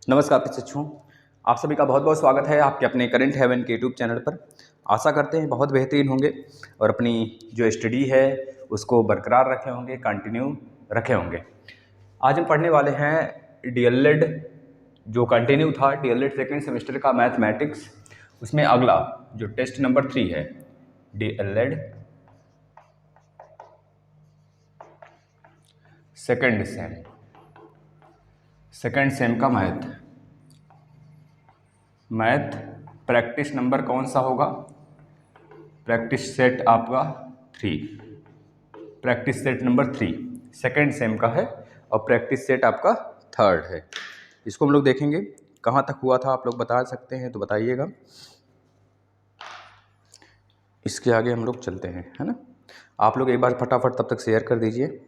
नमस्कार शिक्षकों, आप सभी का बहुत बहुत स्वागत है आपके अपने करंट हेवन के यूट्यूब चैनल पर। आशा करते हैं बहुत बेहतरीन होंगे और अपनी जो स्टडी है उसको बरकरार रखे होंगे, कंटिन्यू रखे होंगे। आज हम पढ़ने वाले हैं डीएलएड, जो कंटिन्यू था डीएलएड सेकेंड सेमेस्टर का मैथमेटिक्स, उसमें अगला जो टेस्ट नंबर 3 है डीएलएड सेकेंड सेम का मैथ प्रैक्टिस नंबर कौन सा होगा? प्रैक्टिस सेट आपका 3, practice set number 3 second same का है और प्रैक्टिस सेट आपका 3rd है। इसको हम लोग देखेंगे कहाँ तक हुआ था, आप लोग बता सकते हैं तो बताइएगा। इसके आगे हम लोग चलते हैं, है ना। आप लोग एक बार फटाफट तब तक शेयर कर दीजिए।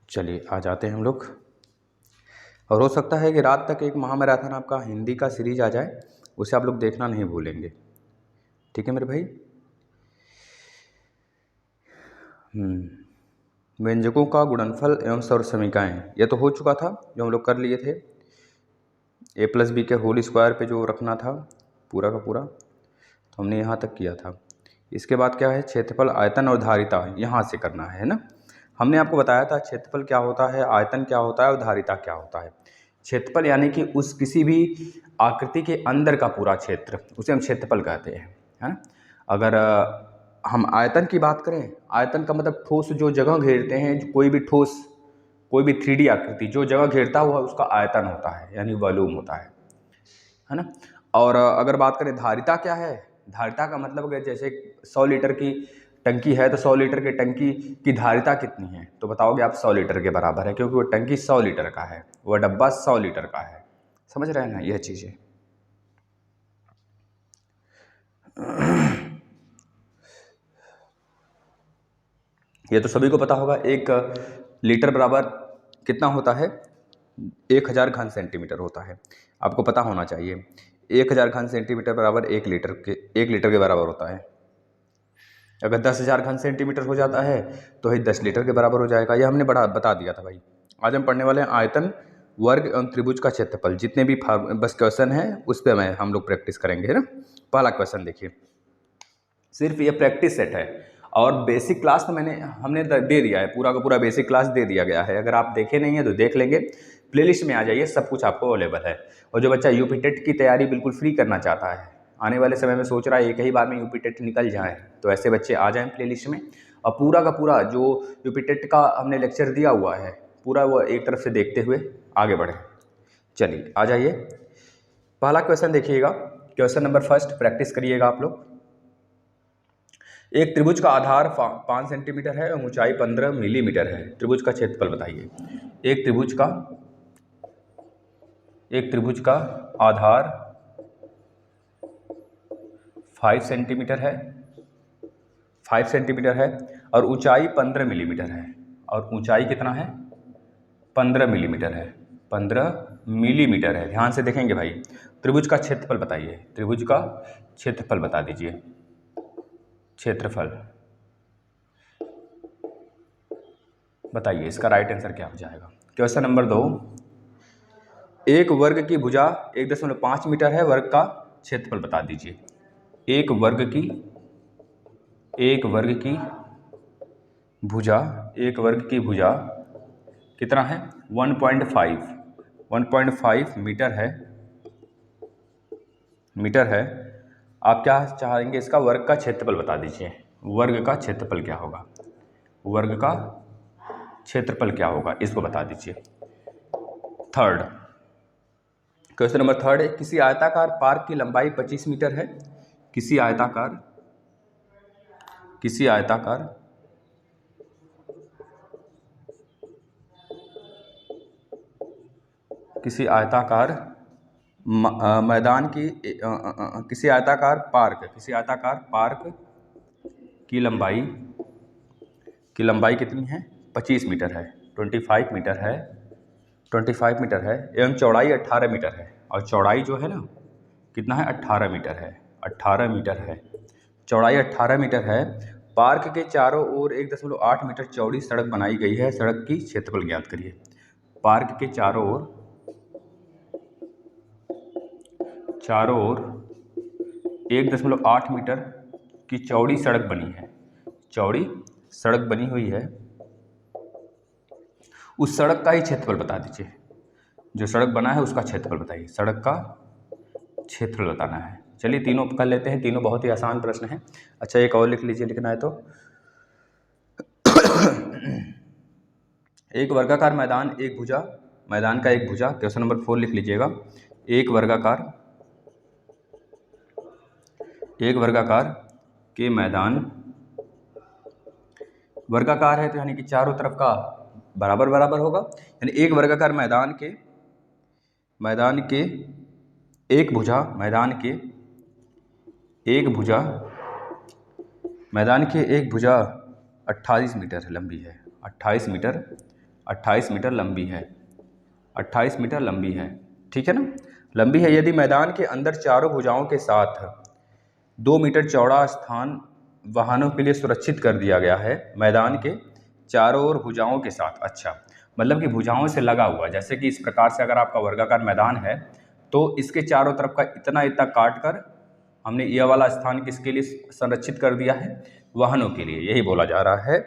चलिए आ जाते हैं हम लोग। और हो सकता है कि रात तक एक महामैराथन आपका हिंदी का सीरीज आ जाए, उसे आप लोग देखना नहीं भूलेंगे, ठीक है मेरे भाई। व्यंजकों का गुणनफल एवं सर्वसमीकाएं, यह तो हो चुका था जो हम लोग कर लिए थे। a+b के होल स्क्वायर पे जो रखना था पूरा का पूरा, तो हमने यहाँ तक किया था। इसके बाद क्या है, क्षेत्रफल, आयतन और धारिता, यहाँ से करना है ना। हमने आपको बताया था क्षेत्रफल क्या होता है, आयतन क्या होता है और धारिता क्या होता है। क्षेत्रफल यानी कि उस किसी भी आकृति के अंदर का पूरा क्षेत्र, उसे हम क्षेत्रफल कहते हैं, है ना। अगर हम आयतन की बात करें, आयतन का मतलब ठोस जो जगह घेरते हैं, कोई भी ठोस, कोई भी 3D आकृति जो जगह घेरता हुआ उसका आयतन होता है, यानी वॉल्यूम होता है ना। और अगर बात करें धारिता क्या है, धारिता का मतलब अगर जैसे 100 लीटर की टंकी है तो 100 लीटर की टंकी की धारिता कितनी है, तो बताओगे आप 100 लीटर के बराबर है, क्योंकि वो टंकी 100 लीटर का है, वह डब्बा 100 लीटर का है। समझ रहे हैं ना यह चीज़ें। ये तो सभी को पता होगा, 1 लीटर बराबर कितना होता है, 1000 घन सेंटीमीटर होता है। आपको पता होना चाहिए 1000 घन सेंटीमीटर बराबर 1 लीटर के बराबर होता है। अगर 10,000 घन सेंटीमीटर हो जाता है तो ही 10 लीटर के बराबर हो जाएगा। यह हमने बता दिया था भाई। आज हम पढ़ने वाले हैं आयतन, वर्ग एवं त्रिभुज का क्षेत्रफल। जितने भी बस क्वेश्चन है उस पर हम लोग प्रैक्टिस करेंगे, है ना। पहला क्वेश्चन देखिए, सिर्फ ये प्रैक्टिस सेट है और बेसिक क्लास तो हमने दे दिया है, पूरा का पूरा बेसिक क्लास दे दिया गया है। अगर आप देखे नहीं है तो देख लेंगे, प्लेलिस्ट में आ जाइए, सब कुछ आपको अवेलेबल है। और जो बच्चा यूपी टेट की तैयारी बिल्कुल फ्री करना चाहता है, आने वाले समय में सोच रहा है एक ही बार में यूपी टेट निकल जाए, तो ऐसे बच्चे आ जाएं प्लेलिस्ट में। और पूरा का पूरा जो यूपी टेट का हमने लेक्चर दिया हुआ है पूरा, वो एक तरफ से देखते हुए आगे बढ़े। चलिए आ जाइए, पहला क्वेश्चन देखिएगा, क्वेश्चन नंबर 1 प्रैक्टिस करिएगा आप लोग। एक त्रिभुज का आधार 5 सेंटीमीटर है और ऊंचाई 15 मिलीमीटर है। त्रिभुज का क्षेत्रफल बताइए। एक त्रिभुज का आधार 5 सेंटीमीटर है और ऊंचाई 15 मिलीमीटर है। और ऊंचाई कितना है? 15 मिलीमीटर है। 15 मिलीमीटर है। ध्यान से देखेंगे भाई। त्रिभुज का क्षेत्रफल बताइए। त्रिभुज का क्षेत्रफल बता दीजिए। क्षेत्रफल बताइए, इसका राइट आंसर क्या हो जाएगा। क्वेश्चन नंबर 2, एक वर्ग की भुजा 1.5 मीटर है, वर्ग का क्षेत्रफल बता दीजिए। एक वर्ग की भुजा कितना है? 1.5 मीटर है। आप क्या चाहेंगे, इसका वर्ग का क्षेत्रफल बता दीजिए। वर्ग का क्षेत्रफल क्या होगा? वर्ग का क्षेत्रफल क्या होगा, इसको बता दीजिए। 3rd क्वेश्चन नंबर 3 है, किसी आयताकार पार्क की लंबाई 25 मीटर है। किसी आयताकार मैदान की किसी आयताकार पार्क की लंबाई कितनी है? 25 मीटर है, 25 मीटर है एवं चौड़ाई 18 मीटर है। और चौड़ाई जो है ना कितना है? 18 मीटर है। 18 मीटर है, चौड़ाई 18 मीटर है। पार्क के चारों ओर 1.8 मीटर चौड़ी सड़क बनाई गई है। सड़क की क्षेत्रफल ज्ञात करिए। पार्क के चारों ओर 1.8 मीटर की चौड़ी सड़क बनी है, चौड़ी सड़क बनी हुई है। उस सड़क का ही क्षेत्रफल बता दीजिए। जो सड़क बना है उसका क्षेत्रफल बताइए। सड़क का क्षेत्रफल बताना है। चलिए तीनों कर लेते हैं, तीनों बहुत ही आसान प्रश्न हैं। अच्छा एक और लिख लीजिए, लिखना है तो एक वर्गाकार मैदान एक भुजा, मैदान का एक भुजा, क्वेश्चन नंबर 4 लिख लीजिएगा। एक वर्गाकार के मैदान, वर्गाकार है तो यानी कि चारों तरफ का बराबर बराबर होगा, यानी एक वर्गाकार मैदान के एक भुजा, मैदान के एक भुजा 28 मीटर लंबी है, 28 मीटर लंबी है, 28 मीटर लंबी है, ठीक है ना, लंबी है। यदि मैदान के अंदर चारों भुजाओं के साथ 2 मीटर चौड़ा स्थान वाहनों के लिए सुरक्षित कर दिया गया है। मैदान के चारों ओर भुजाओं के साथ, अच्छा मतलब कि भुजाओं से लगा हुआ, जैसे कि इस प्रकार से अगर आपका वर्गाकार मैदान है तो इसके चारों तरफ का इतना काट कर हमने यह वाला स्थान किसके लिए संरक्षित कर दिया है, वाहनों के लिए। यही बोला जा रहा है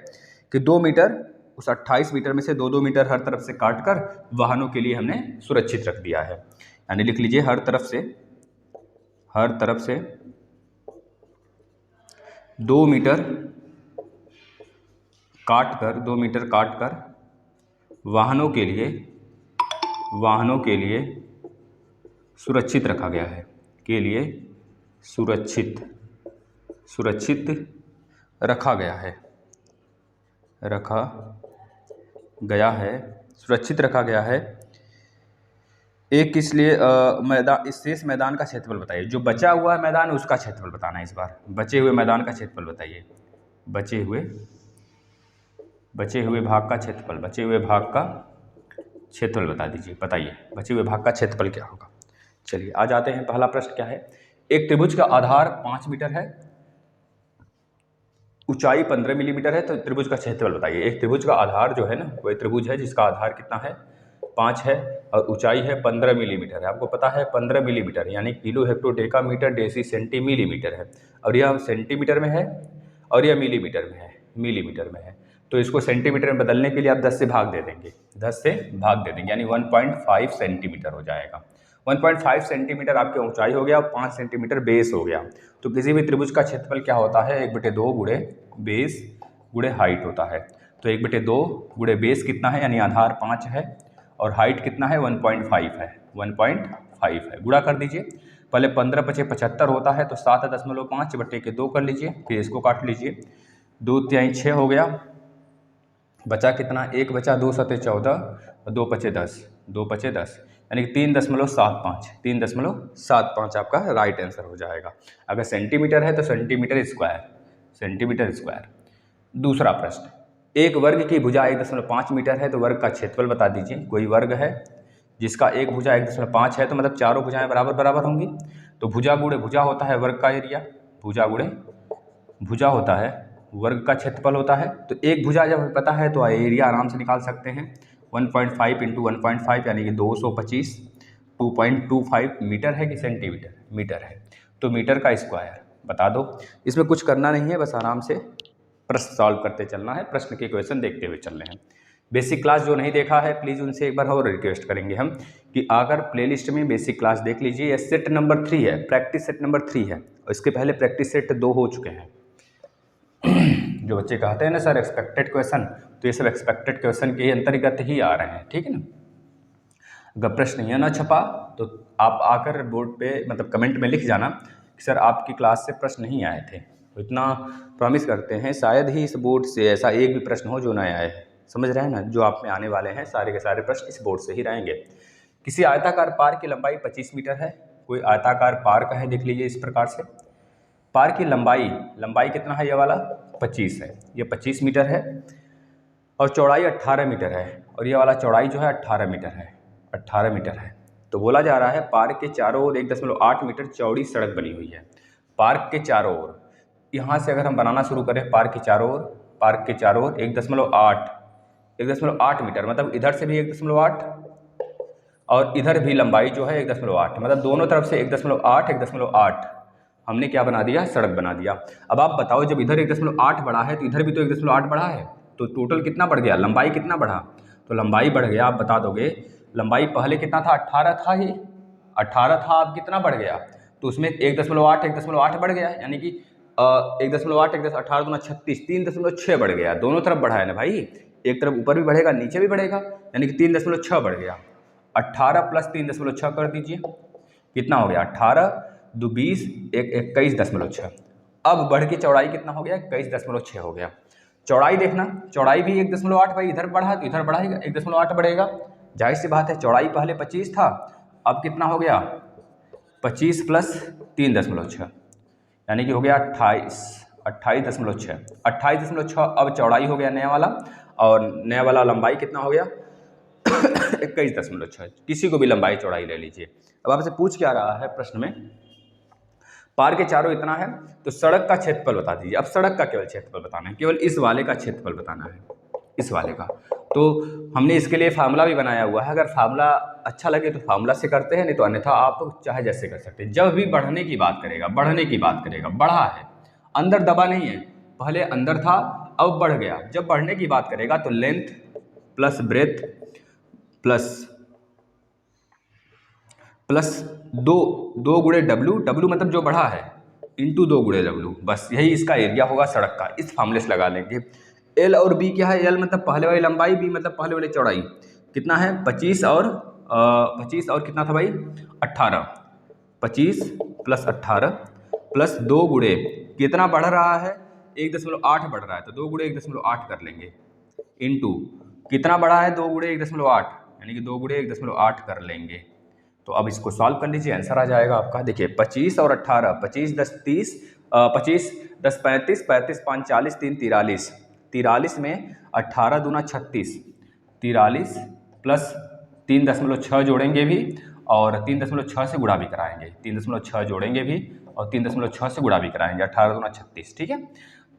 कि 2 मीटर, उस 28 मीटर में से 2-2 मीटर हर तरफ से काट कर वाहनों के लिए हमने सुरक्षित रख दिया है। यानी लिख लीजिए हर तरफ से 2 मीटर काट कर वाहनों के लिए सुरक्षित रखा गया है, के लिए सुरक्षित रखा गया है, सुरक्षित रखा गया है। एक किस लिए मैदान, इस शेष मैदान का क्षेत्रफल बताइए। जो बचा हुआ मैदान है उसका क्षेत्रफल बताना है। इस बार बचे हुए मैदान का क्षेत्रफल बताइए। बचे हुए भाग का क्षेत्रफल, बता दीजिए, बताइए बचे हुए भाग का क्षेत्रफल क्या होगा। चलिए आ जाते हैं, पहला प्रश्न क्या है। एक त्रिभुज का आधार 5 मीटर है, ऊंचाई 15 मिलीमीटर है, तो त्रिभुज का क्षेत्रफल बताइए। एक त्रिभुज का आधार जो है ना, वही त्रिभुज है जिसका आधार कितना है, 5 है, और ऊंचाई है 15 मिलीमीटर है। आपको पता है 15 मिलीमीटर यानी kilo hecto deca metre deci centi millimetre है, और यह सेंटीमीटर में है और यह मिलीमीटर में है। तो इसको सेंटीमीटर में बदलने के लिए आप 10 से भाग दे देंगे, यानी 1.5 सेंटीमीटर हो जाएगा। 1.5 सेंटीमीटर आपकी ऊंचाई हो गया और 5 सेंटीमीटर बेस हो गया। तो किसी भी त्रिभुज का क्षेत्रफल क्या होता है, 1/2 गुणे बेस गुणे हाइट होता है। तो 1/2 गुणे बेस कितना है, यानी आधार 5 है और हाइट कितना है, 1.5 है, 1.5 है। गुणा कर दीजिए, पहले 15 × 75 होता है, तो 7.5/2 कर लीजिए, फिर इसको काट लीजिए, 2 × 6 हो गया, बचा कितना, 1 बचा, 2 × 7 = 14 और 2 × 5 = 10, यानी कि 3.75 आपका राइट आंसर हो जाएगा। अगर सेंटीमीटर है तो सेंटीमीटर स्क्वायर। दूसरा प्रश्न, एक वर्ग की भुजा 1.5 मीटर है, तो वर्ग का क्षेत्रफल बता दीजिए। कोई वर्ग है जिसका एक भुजा 1.5 है, तो मतलब चारों भुजाएं बराबर बराबर होंगी, तो भुजा गुणे भुजा होता है वर्ग का एरिया, भुजा गुणे भुजा होता है वर्ग का क्षेत्रफल होता है। तो एक भुजा जब हमें पता है तो एरिया आराम से निकाल सकते हैं, 1.5 × 1.5 यानी कि 225, 2.25 मीटर है कि सेंटीमीटर, मीटर है, तो मीटर का स्क्वायर बता दो। इसमें कुछ करना नहीं है, बस आराम से प्रश्न सॉल्व करते चलना है, प्रश्न के क्वेश्चन देखते हुए चलने हैं। बेसिक क्लास जो नहीं देखा है प्लीज़ उनसे एक बार और रिक्वेस्ट करेंगे हम कि अगर प्लेलिस्ट में बेसिक क्लास देख लीजिए। यह सेट नंबर 3 है, प्रैक्टिस सेट नंबर 3 है, और इसके पहले प्रैक्टिस सेट 2 हो चुके हैं। जो बच्चे कहते हैं ना सर एक्सपेक्टेड क्वेश्चन, तो ये सब एक्सपेक्टेड क्वेश्चन के अंतर्गत ही आ रहे हैं, ठीक है ना। अगर प्रश्न यह ना छपा तो आप आकर बोर्ड पे मतलब कमेंट में लिख जाना कि सर आपकी क्लास से प्रश्न नहीं आए थे। तो इतना प्रॉमिस करते हैं, शायद ही इस बोर्ड से ऐसा एक भी प्रश्न हो जो नए आए हैं, समझ रहे हैं ना। जो आप में आने वाले हैं सारे के सारे प्रश्न इस बोर्ड से ही रहेंगे। किसी आयताकार पार्क की लंबाई 25 मीटर है। कोई आयताकार पार्क है, देख लीजिए इस प्रकार से। पार्क की लंबाई कितना है, ये वाला 25 है, ये 25 मीटर है, और चौड़ाई 18 मीटर है, और ये वाला चौड़ाई जो है 18 मीटर है। तो बोला जा रहा है पार्क के चारों ओर 1.8 मीटर चौड़ी सड़क बनी हुई है। पार्क के चारों ओर, यहाँ से अगर हम बनाना शुरू करें पार्क के चारों ओर, पार्क के चारों ओर 1.8 मीटर, मतलब इधर से भी 1.8 और इधर भी लंबाई जो है 1.8, मतलब दोनों तरफ से 1.8 हमने क्या बना दिया, सड़क बना दिया। अब आप बताओ जब इधर 1.8 बढ़ा है तो इधर भी तो 1.8 बढ़ा है, तो टोटल कितना बढ़ गया, लंबाई कितना बढ़ा, तो लंबाई बढ़ गया, आप बता दोगे लंबाई पहले कितना था, 18 था ही, 18 था, अब कितना बढ़ गया, तो उसमें 1.8 बढ़ गया, यानी कि 1.8 18 दूना 36, 3.6 बढ़ गया, दोनों तरफ बढ़ा है ना भाई, एक तरफ ऊपर भी बढ़ेगा नीचे भी बढ़ेगा, यानी कि 3.6 बढ़ गया। 18 प्लस 3.6 कर दीजिए, कितना हो गया, 18 2 20 21.6। अब बढ़ के चौड़ाई कितना हो गया, 21.6 हो गया। चौड़ाई देखना, चौड़ाई भी 1.8 भाई, इधर बढ़ा तो इधर बढ़ाएगा, 1.8 बढ़ेगा, जाहिर सी बात है। चौड़ाई पहले 25 था, अब कितना हो गया, 25 प्लस 3.6, यानी कि हो गया 28.6। 28.6 अब चौड़ाई हो गया नया वाला, और नया वाला लंबाई कितना हो गया 21.6। किसी को भी लंबाई चौड़ाई ले लीजिए। अब आपसे पूछ क्या रहा है प्रश्न में, पार्क के चारों इतना है तो सड़क का क्षेत्रफल बता दीजिए। अब सड़क का केवल क्षेत्रफल बताना है, केवल इस वाले का क्षेत्रफल बताना है, इस वाले का। तो हमने इसके लिए फार्मूला भी बनाया हुआ है, अगर फार्मूला अच्छा लगे तो फार्मूला से करते हैं, नहीं तो अन्यथा आप चाहे जैसे कर सकते हैं। जब भी बढ़ने की बात करेगा, बढ़ने की बात करेगा, बढ़ा है, अंदर दबा नहीं है, पहले अंदर था अब बढ़ गया, जब बढ़ने की बात करेगा तो लेंथ प्लस ब्रेथ प्लस दो गुणे डब्ल्यू मतलब जो बढ़ा है, इंटू 2 गुणे डब्ल्यू, बस यही इसका एरिया होगा सड़क का। इस फार्मूले से लगा लेंगे। एल और बी क्या है, एल मतलब पहले वाली लंबाई, बी मतलब पहले वाली चौड़ाई, कितना है 25 और कितना था भाई 18, 25 प्लस 18 प्लस 2 गुणे कितना बढ़ रहा है 1.8 बढ़ रहा है, तो 2 गुणे 1.8 कर लेंगे, इंटू कितना बढ़ा है 2 गुणे 1.8, यानी कि 2 गुणे 1.8 कर लेंगे। तो अब इसको सॉल्व कर लीजिए, आंसर आ जाएगा आपका। देखिए 25 और 18, 25 10 30, 25 10 35, 35 5 40, 3 43, 43 में 18 दूना 36, 43 प्लस 3.6 जोड़ेंगे भी और 3.6 से गुणा भी कराएंगे, 3.6 जोड़ेंगे भी और 3.6 से गुणा भी कराएंगे, 18 दूना 36, ठीक है।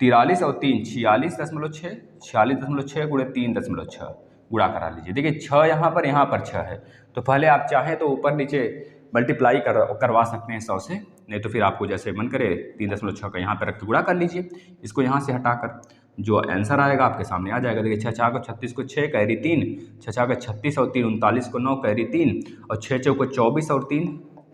43 और 3 46.6, 46.6 गुणे 3.6 गुणा करा लीजिए। देखिए 6 यहाँ पर 6 है, तो पहले आप चाहें तो ऊपर नीचे मल्टीप्लाई करवा सकते हैं 100 से, नहीं तो फिर आपको जैसे मन करे 3.6 का यहाँ पर रख के गुणा कर लीजिए। इसको यहाँ से हटाकर जो आंसर आएगा आपके सामने आ जाएगा। देखिए 6 को 36 को 6 कैरी 3, 6 को 36 और 3 39 को 9 कैरी 3 और 6 को 24 और 3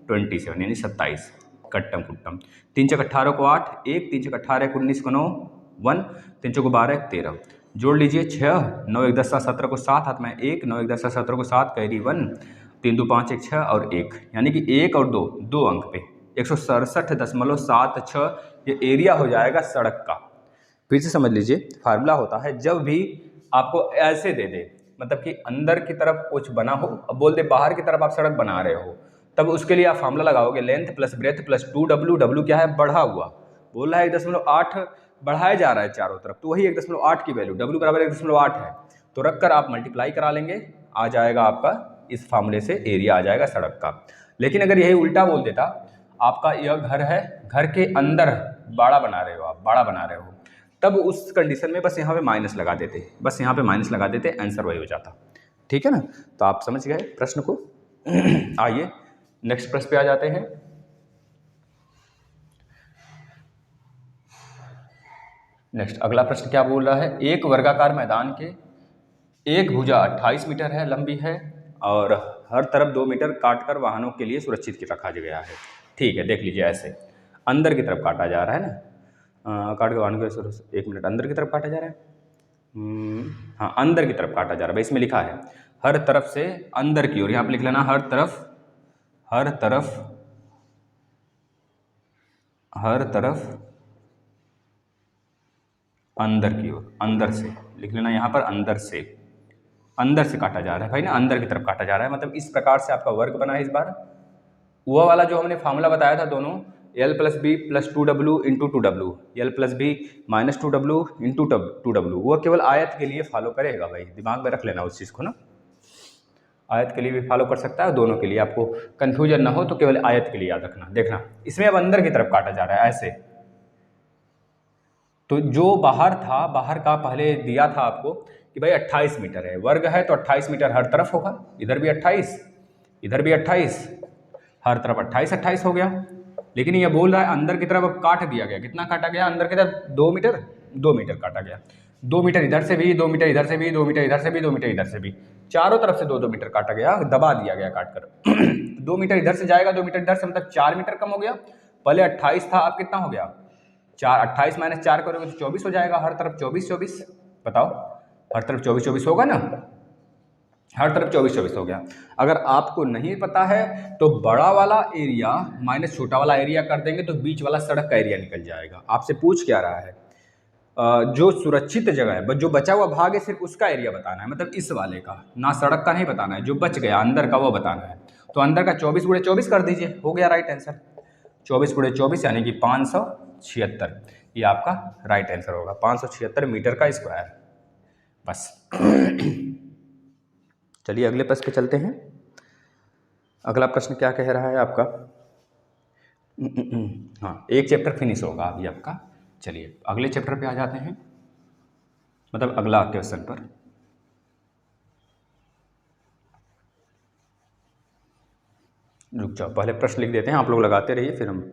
27 यानी 27 कट्टम कुट्टम। 3 चौक 18 को 8 1, 3 चौक 18 को 19 को 9 1, 3 चौक 12 13, जोड़ लीजिए 6, 9 1 10 17 को 7 हाथ में 1, 9 1 10 17 को 7 कैरी 1, 3 2 5 1 6 और 1, यानी कि 1 और 2 अंक पे 167.76 ये एरिया हो जाएगा सड़क का। फिर से समझ लीजिए, फार्मूला होता है जब भी आपको ऐसे दे दे, मतलब कि अंदर की तरफ कुछ बना हो, अब बोल दे बाहर की तरफ आप सड़क बना रहे हो, तब उसके लिए आप फार्मूला लगाओगे length plus breadth plus 2W, W क्या है बढ़ा हुआ, बोल रहा है 1.8 बढ़ाया जा रहा है चारों तरफ, तो वही 1.8 की वैल्यू W बराबर 1.8 है, तो रखकर आप मल्टीप्लाई करा लेंगे, आ जाएगा आपका इस फार्मूले से एरिया आ जाएगा सड़क का। लेकिन अगर यही उल्टा बोल देता, आपका यह घर है, घर के अंदर बाड़ा बना रहे हो आप, बाड़ा बना रहे हो, तब उस कंडीशन में बस यहाँ पे माइनस लगा देते, बस यहाँ पे माइनस लगा देते, आंसर वही हो जाता, ठीक है ना। तो आप समझ गए प्रश्न को। आइए नेक्स्ट प्रश्न पे आ जाते हैं। नेक्स्ट अगला प्रश्न क्या बोल रहा है, एक वर्गाकार मैदान के एक भुजा 28 मीटर है लंबी है और हर तरफ 2 मीटर काटकर वाहनों के लिए सुरक्षित रखा गया है। ठीक है, देख लीजिए ऐसे अंदर की तरफ काटा जा रहा है ना, काट के वाहनों के 1 मिनट अंदर की तरफ काटा जा रहा है, हाँ अंदर की तरफ काटा जा रहा है, इसमें लिखा है हर तरफ से अंदर की ओर, यहाँ पे लिख लेना हर तरफ अंदर की ओर, अंदर से लिख लेना, यहाँ पर अंदर से काटा जा रहा है भाई ना, अंदर की तरफ काटा जा रहा है, मतलब इस प्रकार से आपका वर्ग बना है। इस बार वह वाला जो हमने फार्मूला बताया था दोनों L plus B plus 2W into 2W, L plus B minus 2W into 2W, वो केवल आयत के लिए फॉलो करेगा भाई, दिमाग में रख लेना उस चीज़ को ना। आयत के लिए भी फॉलो कर सकता है, दोनों के लिए। आपको कन्फ्यूजन ना हो तो केवल आयत के लिए याद रखना। देखना इसमें अब अंदर की तरफ काटा जा रहा है ऐसे, तो जो बाहर था, बाहर का पहले दिया था आपको कि भाई 28 मीटर है, वर्ग है तो 28 मीटर हर तरफ होगा, इधर भी 28, इधर भी 28, हर तरफ 28 28 हो गया। लेकिन ये बोल रहा है अंदर की तरफ अब काट दिया गया। कितना काटा गया अंदर की तरफ? 2 मीटर, 2 मीटर काटा गया। 2 मीटर इधर से भी, 2 मीटर इधर से भी, 2 मीटर इधर से भी, 2 मीटर इधर से भी, चारों तरफ से 2 मीटर काटा गया, दबा दिया गया काट कर। 2 मीटर इधर से जाएगा, 2 मीटर इधर से, मतलब 4 मीटर कम हो गया। पहले 28 था, अब कितना हो गया? 4, 28 माइनस 4 करोगे तो 24 हो जाएगा। हर तरफ 24 24, बताओ हर तरफ 24 24 होगा ना? हर तरफ 24 24 हो गया। अगर आपको नहीं पता है तो बड़ा वाला एरिया माइनस छोटा वाला एरिया कर देंगे तो बीच वाला सड़क का एरिया निकल जाएगा। आपसे पूछ क्या रहा है? जो सुरक्षित जगह है, जो बचा हुआ भाग है, सिर्फ उसका एरिया बताना है, मतलब इस वाले का, ना सड़क का नहीं बताना है। जो बच गया अंदर का वो बताना है। तो अंदर का 24 गुणे 24 कर दीजिए, हो गया राइट आंसर। 24 गुणे 24 यानी कि 576, ये आपका राइट आंसर होगा। 576 मीटर का स्क्वायर। बस चलिए अगले प्रश्न पे चलते हैं। अगला प्रश्न क्या कह रहा है आपका? हाँ, एक चैप्टर फिनिश होगा अभी आपका। चलिए अगले चैप्टर पे आ जाते हैं, मतलब अगला क्वेश्चन पर। रुक जाओ, पहले प्रश्न लिख देते हैं, आप लोग लगाते रहिए फिर हम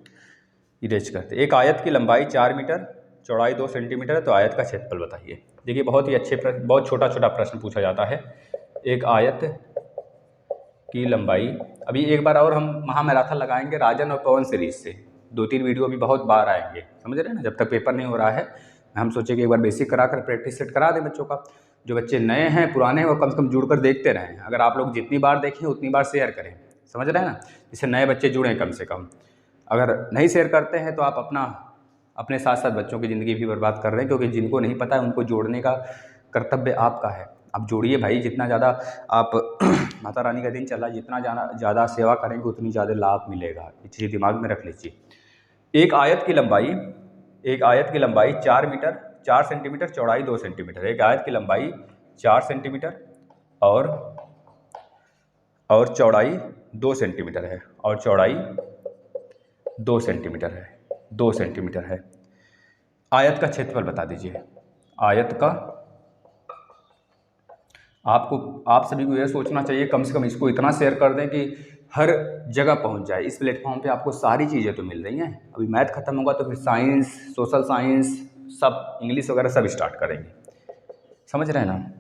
इरेज करते हैं। एक आयत की लंबाई 4 मीटर, चौड़ाई 2 सेंटीमीटर है, तो आयत का क्षेत्रफल बताइए। देखिए बहुत ही अच्छे प्रश्न, बहुत छोटा छोटा प्रश्न पूछा जाता है। एक आयत की लंबाई, अभी एक बार और हम महामैराथन लगाएंगे राजन और पवन सीरीज से। 2-3 वीडियो भी बहुत बार आएंगे, समझ रहे हैं ना? जब तक पेपर नहीं हो रहा है हम सोचे कि एक बार बेसिक करा कर प्रैक्टिस सेट करा दें बच्चों का। जो बच्चे नए हैं, पुराने हैं, वो कम से कम जुड़ कर देखते रहें। अगर आप लोग जितनी बार देखें उतनी बार शेयर करें, समझ रहे हैं ना? जिससे नए बच्चे जुड़ें कम से कम। अगर नहीं शेयर करते हैं तो आप अपने साथ साथ बच्चों की ज़िंदगी भी बर्बाद कर रहे हैं, क्योंकि जिनको नहीं पता है उनको जोड़ने का कर्तव्य आपका है। आप जोड़िए भाई, जितना ज़्यादा आप माता रानी का दिन चला, जितना ज़्यादा सेवा करेंगे उतनी ज़्यादा लाभ मिलेगा। ये चीज़ दिमाग में रख लीजिए। एक आयत की लंबाई 4 मीटर 4 सेंटीमीटर, चौड़ाई 2 सेंटीमीटर। एक आयत की लंबाई 4 सेंटीमीटर और चौड़ाई 2 सेंटीमीटर है, और चौड़ाई 2 सेंटीमीटर है, 2 सेंटीमीटर है। आयत का क्षेत्रफल बता दीजिए। आयत का, आप सभी को यह सोचना चाहिए, कम से कम इसको इतना शेयर कर दें कि हर जगह पहुंच जाए। इस प्लेटफॉर्म पे आपको सारी चीज़ें तो मिल रही हैं, अभी मैथ खत्म होगा तो फिर साइंस, सोशल साइंस, सब इंग्लिश वगैरह सब स्टार्ट करेंगे, समझ रहे हैं ना?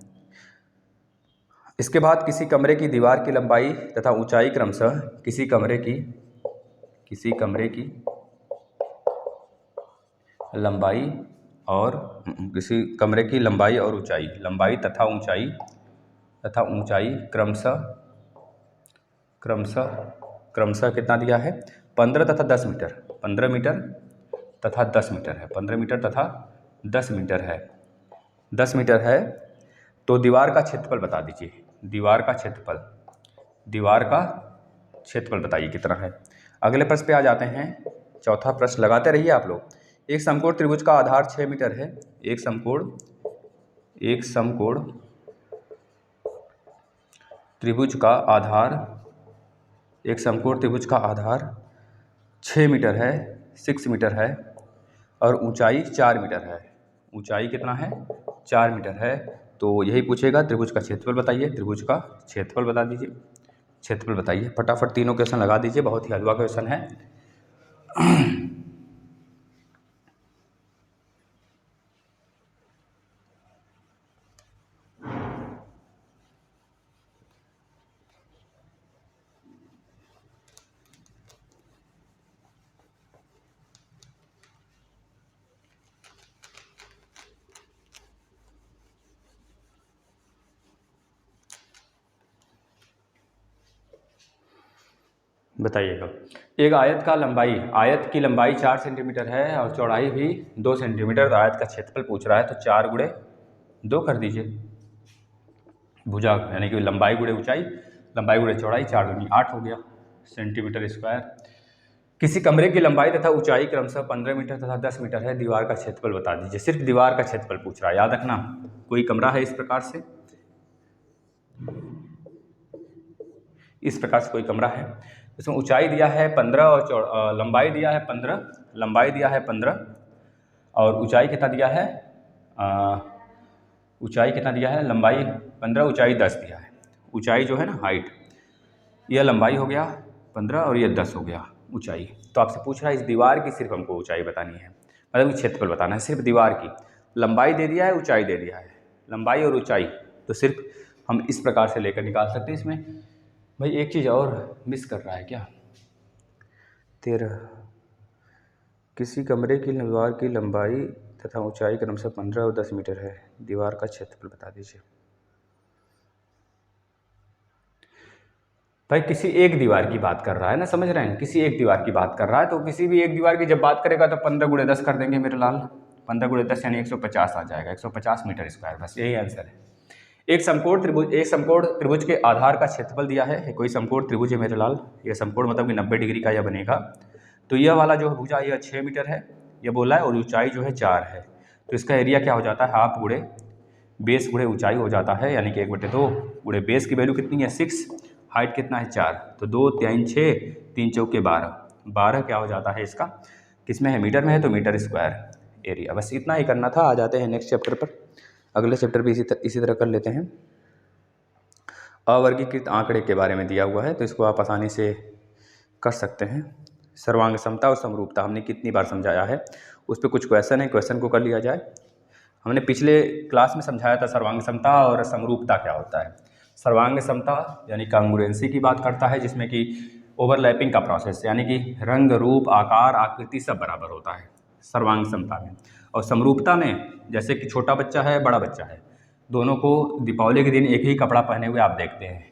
इसके बाद किसी कमरे की दीवार की लंबाई तथा ऊंचाई क्रमशः किसी कमरे की लंबाई और ऊंचाई, लंबाई तथा ऊंचाई क्रमशः कितना दिया है? 15 तथा 10 मीटर, 15 मीटर तथा 10 मीटर है, 15 मीटर तथा 10 मीटर है, 10 मीटर है। तो दीवार का क्षेत्रफल बता दीजिए। दीवार का क्षेत्रफल बताइए कितना है। अगले प्रश्न पे आ जाते हैं। चौथा प्रश्न लगाते रहिए आप लोग। एक समकोण त्रिभुज का आधार 6 मीटर है। एक समकोण त्रिभुज का आधार 6 मीटर है, 6 मीटर है, और ऊंचाई 4 मीटर है। ऊंचाई कितना है? 4 मीटर है। तो यही पूछेगा, त्रिभुज का क्षेत्रफल बताइए। त्रिभुज का क्षेत्रफल बता दीजिए। क्षेत्रफल बताइए फटाफट, तीनों क्वेश्चन लगा दीजिए, बहुत ही हलवा क्वेश्चन है। बताइएगा। एक आयत की लंबाई 4 सेंटीमीटर है और चौड़ाई भी 2 सेंटीमीटर। तो आयत का क्षेत्रफल पूछ रहा है, तो 4 गुणे 2 कर दीजिए। भुजा यानी कि लंबाई गुणे ऊंचाई, लंबाई गुणे चौड़ाई, 4 दूनी 8 हो गया सेंटीमीटर स्क्वायर। किसी कमरे की लंबाई तथा ऊंचाई क्रमशः 15 मीटर तथा 10 मीटर है। दीवार का क्षेत्रफल बता दीजिए। सिर्फ दीवार का क्षेत्रफल पूछ रहा है, याद रखना। कोई कमरा है इस प्रकार से, इस प्रकार से कोई कमरा है, इसमें ऊंचाई दिया है 15 और लंबाई दिया है 15, लंबाई दिया है 15 और ऊंचाई कितना दिया है, ऊंचाई कितना दिया है, लंबाई 15, ऊंचाई 10 दिया है। ऊंचाई जो है ना हाइट, यह लंबाई हो गया 15 और ये 10 हो गया ऊंचाई। तो आपसे पूछ रहा है इस दीवार की सिर्फ हमको ऊंचाई बतानी है, मतलब क्षेत्रफल बताना है सिर्फ दीवार की। लंबाई दे दिया है, ऊंचाई दे दिया है, लंबाई और ऊंचाई तो सिर्फ हम इस प्रकार से लेकर निकाल सकते हैं। इसमें भाई एक चीज़ और मिस कर रहा है क्या, 13, किसी कमरे की दीवार की लंबाई तथा ऊंचाई क्रमशः 15 और 10 मीटर है, दीवार का क्षेत्रफल बता दीजिए। भाई किसी एक दीवार की बात कर रहा है ना, समझ रहे हैं, किसी एक दीवार की बात कर रहा है, तो किसी भी एक दीवार की जब बात करेगा तो 15 × 10 कर देंगे मेरे लाल, 15 × 10 यानी 150 आ जाएगा, 150 मीटर स्क्वायर, बस यही आंसर है। एक समकोण त्रिभुज के आधार का क्षेत्रफल दिया है, कोई समकोण त्रिभुज है मेरे लाल, यह समकोण मतलब कि 90 डिग्री का यह बनेगा, तो यह वाला जो भुजा यह 6 मीटर है, यह बोला है, और ऊंचाई जो है 4 है, तो इसका एरिया क्या हो जाता है, हाफ गुणे बेस गुणे ऊंचाई हो जाता है, यानी कि 1/2 गुणे बेस की वैल्यू कितनी है 6, हाइट कितना है 4, तो 2 3 6 3 चौके 12, 12 क्या हो जाता है इसका, किसमें है, मीटर में है, तो मीटर स्क्वायर एरिया। बस इतना ही करना था। आ जाते हैं नेक्स्ट चैप्टर पर, अगले चैप्टर भी इसी तरह कर लेते हैं। अवर्गीकृत आंकड़े के बारे में दिया हुआ है, तो इसको आप आसानी से कर सकते हैं। सर्वांग समता और समरूपता हमने कितनी बार समझाया है, उस पर कुछ क्वेश्चन है, क्वेश्चन को कर लिया जाए। हमने पिछले क्लास में समझाया था सर्वांग समता और समरूपता क्या होता है। सर्वांग समता यानी कांग्रुएंसी की बात करता है, जिसमें कि ओवरलैपिंग का प्रोसेस, यानी कि रंग रूप आकार आकृति सब बराबर होता है सर्वांग समता में। और समरूपता में जैसे कि छोटा बच्चा है बड़ा बच्चा है, दोनों को दीपावली के दिन एक ही कपड़ा पहने हुए आप देखते हैं,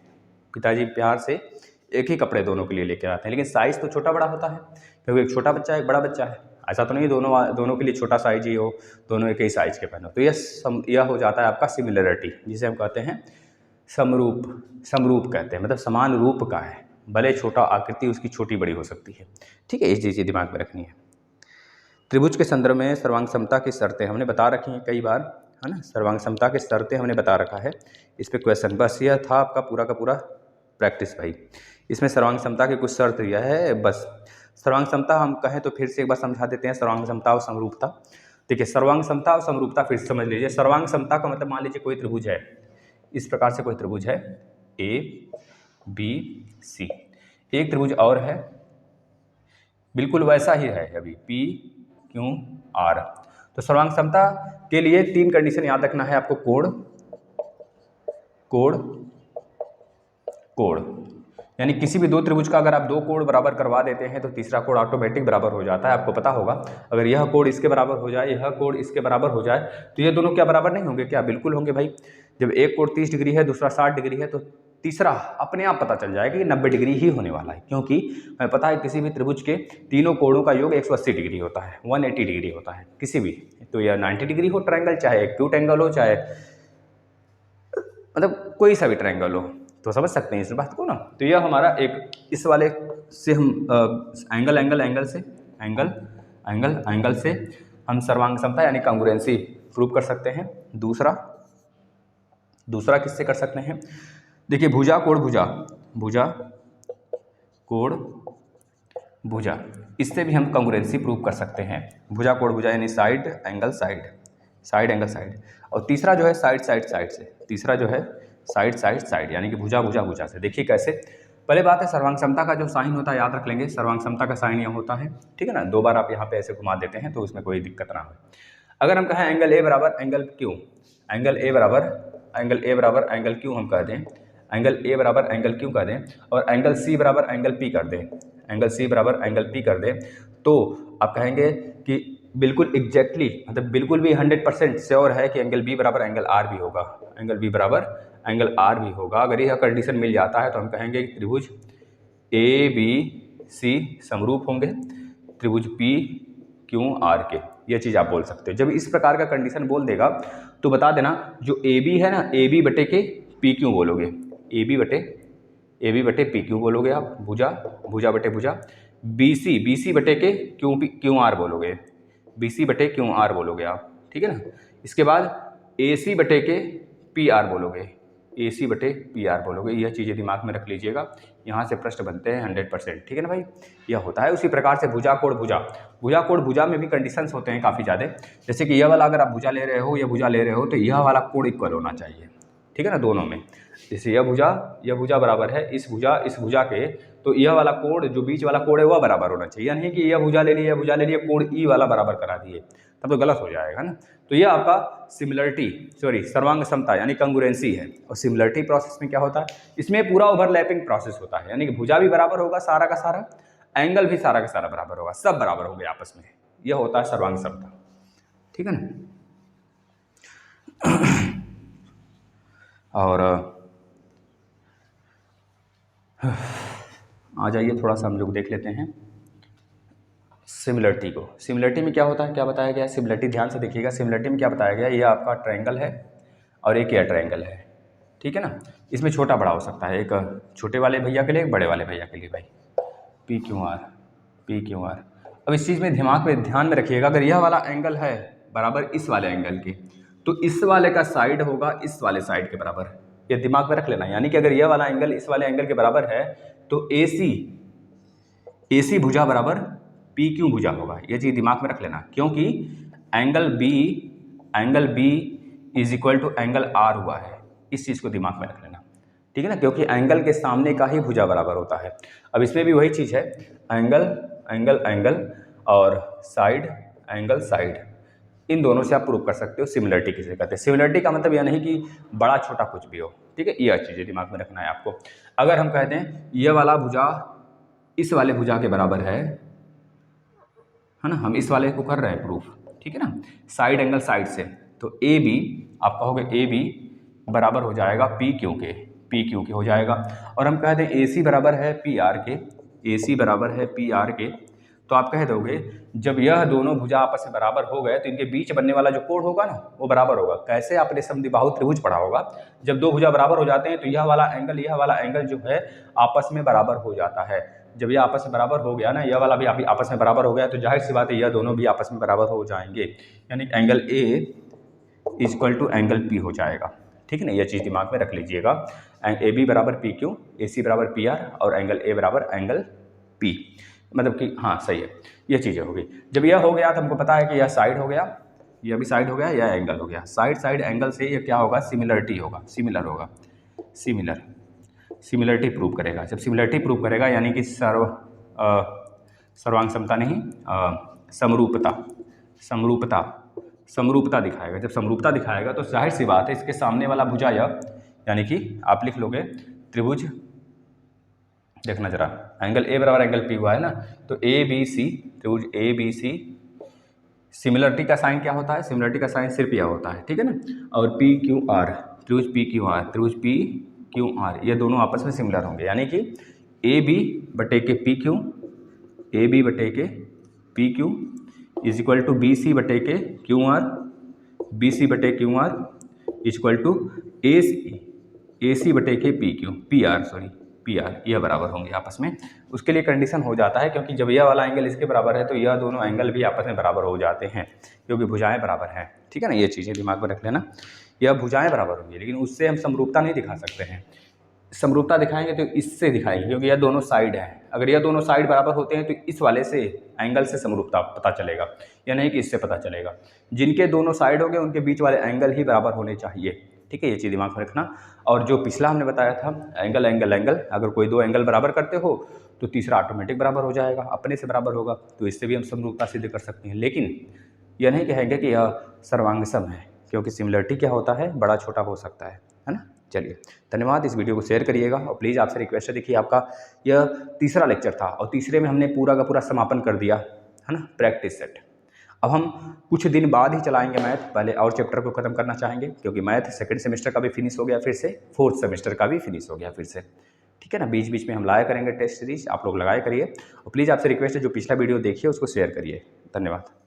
पिताजी प्यार से एक ही कपड़े दोनों के लिए लेकर आते हैं, लेकिन साइज़ तो छोटा बड़ा होता है, क्योंकि एक छोटा बच्चा है एक बड़ा बच्चा है, ऐसा तो नहीं दोनों के लिए छोटा साइज ही हो, दोनों एक ही साइज के पहनो, तो यह हो जाता है आपका सिमिलरिटी, जिसे हम कहते हैं समरूप कहते हैं, मतलब समान रूप का है, भले छोटा आकृति उसकी छोटी बड़ी हो सकती है। ठीक है, इस चीज़ दिमाग में रखनी है। त्रिभुज के संदर्भ में सर्वांग समता की शर्तें हमने बता रखी हैं कई बार, है ना, सर्वांग समता की शर्तें हमने बता रखा है, इस पर क्वेश्चन, बस यह था आपका पूरा का पूरा प्रैक्टिस भाई। इसमें सर्वांग समता की कुछ शर्त दिया है, बस सर्वांग समता हम कहें तो फिर से एक बार समझा देते हैं, सर्वांग समता और समरूपता। देखिए सर्वांग समता और समरूपता फिर समझ लीजिए। सर्वांग समता का मतलब मान लीजिए कोई त्रिभुज है, इस प्रकार से कोई त्रिभुज है ABC, एक त्रिभुज और है बिल्कुल वैसा ही है अभी PQR। तो सर्वांग समता के लिए 3 कंडीशन याद रखना है आपको, कोण, यानी किसी भी 2 त्रिभुज का अगर आप 2 कोण बराबर करवा देते हैं तो तीसरा कोण ऑटोमेटिक बराबर हो जाता है। आपको पता होगा अगर यह कोण इसके बराबर हो जाए, यह कोण इसके बराबर हो जाए, तो ये दोनों क्या बराबर नहीं होंगे, क्या बिल्कुल होंगे भाई। जब एक कोण 30 डिग्री है दूसरा 60 डिग्री है, तो तीसरा अपने आप पता चल जाएगा कि 90 डिग्री ही होने वाला है, क्योंकि हमें पता है किसी भी त्रिभुज के तीनों कोणों का योग 180 डिग्री होता है, 180 डिग्री होता है किसी भी, तो यह 90 डिग्री हो ट्रायंगल, चाहे एक्यूट एंगल हो, चाहे मतलब कोई सा भी ट्रायंगल हो, तो समझ सकते हैं इस बात को ना। तो यह हमारा एक इस वाले से हम एंगल से हम सर्वांग समता यानी कांग्रुएंसी प्रूव कर सकते हैं। दूसरा किससे कर सकते हैं, देखिए भुजा कोण भुजा, इससे भी हम कांग्रुएंसी प्रूव कर सकते हैं। भुजा कोण भुजा यानी साइड एंगल साइड, और तीसरा जो है साइड से, तीसरा जो है साइड यानी कि भुजा से। देखिए कैसे, पहले बात है सर्वांग समता का जो साइन होता है याद रख लेंगे, सर्वांग समता का साइन यह होता है, ठीक है ना, 2 बार आप यहाँ पे ऐसे घुमा देते हैं तो उसमें कोई दिक्कत ना हो। अगर हम कहें एंगल ए बराबर एंगल क्यू, एंगल ए बराबर एंगल क्यू हम कह दें, एंगल ए बराबर एंगल क्यू कह दें, और एंगल सी बराबर एंगल पी कर दें, तो आप कहेंगे कि बिल्कुल एग्जैक्टली मतलब बिल्कुल भी 100% श्योर है कि एंगल बी बराबर एंगल आर भी होगा, अगर यह कंडीशन मिल जाता है तो हम कहेंगे कि त्रिभुज ABC समरूप होंगे त्रिभुज PQR के, यह चीज़ आप बोल सकते हो। जब इस प्रकार का कंडीशन बोल देगा तो बता देना जो AB है ना, AB बटे के PQ बोलोगे, AB बटे PQ बोलोगे आप, भुजा बटे भुजा, BC बटे के QR बोलोगे, BC बटे QR बोलोगे आप, ठीक है ना। इसके बाद AC बटे के PR बोलोगे, AC बटे PR बोलोगे। यह चीज़ें दिमाग में रख लीजिएगा, यहाँ से प्रश्न बनते हैं 100%, ठीक है ना भाई। यह होता है। उसी प्रकार से भुजा कोण भुजा, भुजा कोण भुजा में भी कंडीशंस होते हैं काफ़ी ज़्यादा। जैसे कि यह वाला अगर आप भुजा ले रहे हो, यह भुजा ले रहे हो, तो यह वाला कोण इक्वल होना चाहिए, ठीक है ना, दोनों में। जैसे यह भुजा बराबर है इस भुजा के, तो यह वाला कोण जो बीच वाला कोण है वह बराबर होना चाहिए। यह नहीं कि यह भुजा ले लिए कोण ई वाला बराबर करा दिए, तब तो गलत हो जाएगा ना। तो यह आपका सर्वांग समता यानी कंग्रुएंसी है। और सिमिलरिटी प्रोसेस में क्या होता है, इसमें पूरा ओवरलैपिंग प्रोसेस होता है, यानी कि भुजा भी बराबर होगा सारा का सारा, एंगल भी सारा का सारा बराबर होगा, सब बराबर होंगे आपस में। यह होता है सर्वांग समता, ठीक है ना। और आ जाइए थोड़ा सा हम लोग देख लेते हैं सिमिलरिटी को। सिमिलरिटी में क्या होता है, क्या बताया गया है, सिमिलरिटी ध्यान से देखिएगा। सिमिलरिटी में क्या बताया गया है, ये आपका ट्रायंगल है और एक एयर ट्रायंगल है, ठीक है ना। इसमें छोटा बड़ा हो सकता है, एक छोटे वाले भैया के लिए, एक बड़े वाले भैया के लिए भाई, पी क्यू आर। अब इस चीज़ में दिमाग में ध्यान में रखिएगा, अगर यह वाला एंगल है बराबर इस वाले एंगल के, तो इस वाले का साइड होगा इस वाले साइड के बराबर, ये दिमाग में रख लेना। यानी कि अगर यह वाला एंगल इस वाले एंगल के बराबर है, तो AC भुजा बराबर PQ भुजा होगा, ये चीज़ दिमाग में रख लेना। क्योंकि angle B is equal to angle R हुआ है, इस चीज़ को दिमाग में रख लेना, ठीक है ना। क्योंकि एंगल के सामने का ही भुजा बराबर होता है। अब इसमें भी वही चीज़ है, एंगल और साइड, इन दोनों से आप प्रूव कर सकते हो सिमिलरिटी किसे कहते हैं। सिमिलरिटी का मतलब यह नहीं कि बड़ा छोटा कुछ भी हो, ठीक है, यह चीज़ें दिमाग में रखना है आपको। अगर हम कहते हैं यह वाला भुजा इस वाले भुजा के बराबर है ना, हम इस वाले को कर रहे हैं प्रूफ, ठीक है ना, साइड एंगल साइड से, तो AB आप कहोगे AB बराबर हो जाएगा PQ के हो जाएगा। और हम कहते हैं AC बराबर है PR के, तो आप कह दोगे जब यह दोनों भुजा आपस में बराबर हो गए, तो इनके बीच बनने वाला जो कोण होगा ना, वो बराबर होगा। कैसे, आपने समद्विबाहु त्रिभुज पढ़ा होगा, जब दो भुजा बराबर हो जाते हैं तो यह वाला एंगल जो है आपस में बराबर हो जाता है। जब यह आपस में बराबर हो गया ना, यह वाला भी आपस में बराबर हो गया, तो जाहिर सी बात है यह दोनों भी आपस में बराबर हो जाएंगे, यानी angle A is equal to angle P हो जाएगा, ठीक है ना। यह चीज़ दिमाग में रख लीजिएगा, AB बराबर PQ, AC बराबर PR और एंगल A बराबर एंगल P, मतलब कि हाँ सही है, ये चीज़ें हो गई। जब यह हो गया तो हमको पता है कि यह साइड हो गया, यह भी साइड हो गया, यह एंगल हो गया। साइड एंगल से ये क्या होगा, सिमिलरिटी होगा, सिमिलरिटी प्रूव करेगा। जब सिमिलरिटी प्रूव करेगा यानी कि सर्वांग समता नहीं, समरूपता दिखाएगा। जब समरूपता दिखाएगा तो जाहिर सी बात है इसके सामने वाला भुजा यह, यानी कि आप लिख लोगे त्रिभुज, देखना जरा, एंगल A बराबर एंगल P हुआ है ना, तो ABC, त्रिभुज ABC, सिमिलरिटी का साइन क्या होता है, सिमिलरिटी का साइन सिर्फ यह होता है, ठीक है ना। और PQR, त्रिभुज PQR, ये दोनों आपस में सिमिलर होंगे, यानी कि AB बटे के PQ is equal to BC बटे के QR is equal to AC बटे के PR, यह बराबर होंगे आपस में। उसके लिए कंडीशन हो जाता है, क्योंकि जब यह वाला एंगल इसके बराबर है तो यह दोनों एंगल भी आपस में बराबर हो जाते हैं, क्योंकि भुजाएं बराबर हैं, ठीक है ना। ये चीज़ें दिमाग में रख लेना, यह भुजाएं बराबर होंगी, लेकिन उससे हम समरूपता नहीं दिखा सकते हैं। समरूपता दिखाएंगे तो इससे दिखाएंगे, क्योंकि यह दोनों साइड हैं। अगर यह दोनों साइड बराबर होते हैं तो इस वाले से एंगल से समरूपता पता चलेगा, या नहीं कि इससे पता चलेगा। जिनके दोनों साइड होंगे उनके बीच वाले एंगल ही बराबर होने चाहिए, ठीक है, ये चीज़ दिमाग में रखना। और जो पिछला हमने बताया था एंगल, अगर कोई दो एंगल बराबर करते हो तो तीसरा ऑटोमेटिक बराबर हो जाएगा, अपने से बराबर होगा, तो इससे भी हम समरूपता सिद्ध कर सकते हैं। लेकिन यह नहीं कहेंगे कि यह सर्वांगसम है, क्योंकि सिमिलरिटी क्या होता है, बड़ा छोटा हो सकता है ना। चलिए, धन्यवाद। इस वीडियो को शेयर करिएगा और प्लीज़ आपसे रिक्वेस्ट है, देखिए आपका यह तीसरा लेक्चर था और तीसरे में हमने पूरा का पूरा समापन कर दिया है ना, प्रैक्टिस सेट। अब हम कुछ दिन बाद ही चलाएंगे मैथ, पहले और चैप्टर को खत्म करना चाहेंगे, क्योंकि मैथ सेकंड सेमेस्टर का भी फिनिश हो गया, फिर से फोर्थ सेमेस्टर का भी फिनिश हो गया फिर से, ठीक है ना। बीच बीच में हम लाया करेंगे टेस्ट सीरीज, आप लोग लगाया करिए। और प्लीज़ आपसे रिक्वेस्ट है, जो पिछला वीडियो देखिए उसको शेयर करिए। धन्यवाद।